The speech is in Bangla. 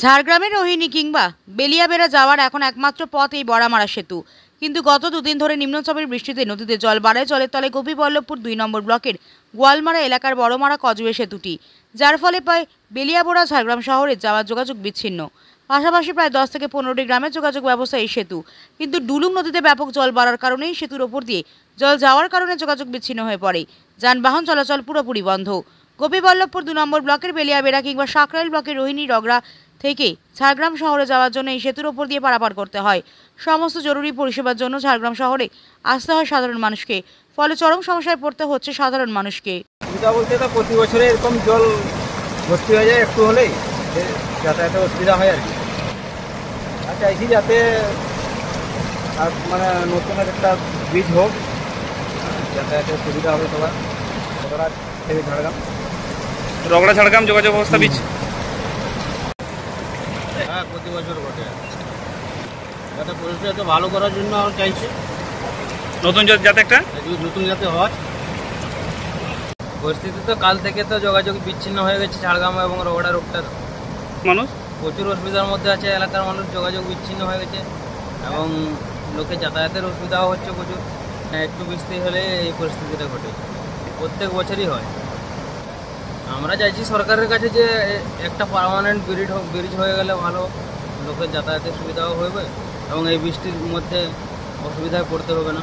ঝাড়গ্রামের রোহিণী কিংবা বেলিয়াবেড়া যাওয়ার এখন একমাত্র পথ এই বড়ামারা সেতু। কিন্তু গত দুদিন ধরে নিম্নচাপের বৃষ্টিতে নদীতে জল বাড়ায় জলের তলে গোপীবল্লভপুর 2 নম্বর ব্লকের গোয়ালমারা এলাকার বড়মারা কজওয়ে সেতুটি, যার ফলে প্রায় বেলিয়াবেড়া ঝাড়গ্রাম শহরে যাওয়ার যোগাযোগ বিচ্ছিন্ন। পাশাপাশি প্রায় 10 থেকে 15টি গ্রামের যোগাযোগ ব্যবস্থা এই সেতু, কিন্তু ডুলুং নদীতে ব্যাপক জল বাড়ার কারণেই সেতুর ওপর দিয়ে জল যাওয়ার কারণে যোগাযোগ বিচ্ছিন্ন হয়ে পড়ে। যানবাহন চলাচল পুরোপুরি বন্ধ। গোপীবল্লভপুর 2 নম্বর ব্লকের বেলিয়াবেড়া কিংবা সাকরাইল ব্লকের রোহিণী রগড়া থেকে ঝাড়গ্রাম শহরে যাওয়ার জন্য এই সেতুর ওপর দিয়ে পারাপার করতে হয়। সমস্ত জরুরি পরিষেবার জন্য ঝাড়গ্রাম শহরে আসতে হয় সাধারণ মানুষকে, ফলে চরম সমস্যায় পড়তে হচ্ছে সাধারণ মানুষকে। সুবিধা বলতে তো প্রতি বছরে এরকম জল ভর্তি হয়ে যায়, একটু হলেই যাতায়াতে অসুবিধা হয় আর কি। আর চাইছি যাতে মানে নতুন একটা ব্রিজ হোক, যাতায়াতের সুবিধা হবে সবার। রগড়া থেকে ঝাড়গ্রাম, রগড়া ঝাড়গ্রাম যোগাযোগ ব্যবস্থা বীজ হ্যাঁ প্রতি বছর ঘটে। যাতে পরিষেবা তো ভালো করার জন্য চাইছে, নতুন যাতে একটা নতুন যাতে হয়। পরিস্থিতি তো কাল থেকে তো যোগাযোগ বিচ্ছিন্ন হয়ে গেছে ঝাড়গ্রাম এবং রগড়া রোডটা। মানুষ প্রচুর অসুবিধার মধ্যে আছে, এলাকার মানুষ যোগাযোগ বিচ্ছিন্ন হয়ে গেছে এবং লোকে যাতায়াতের অসুবিধাও হচ্ছে প্রচুর। একটু বৃষ্টি হলে এই পরিস্থিতিটা ঘটে, প্রত্যেক বছরই হয়। আমরা চাইছি সরকারের কাছে যে একটা পার্মানেন্ট ব্রিজ হয়ে গেলে ভালো, লোকের যাতায়াতের সুবিধাও হবে এবং এই বৃষ্টির মধ্যে অসুবিধায় পড়তে হবে না।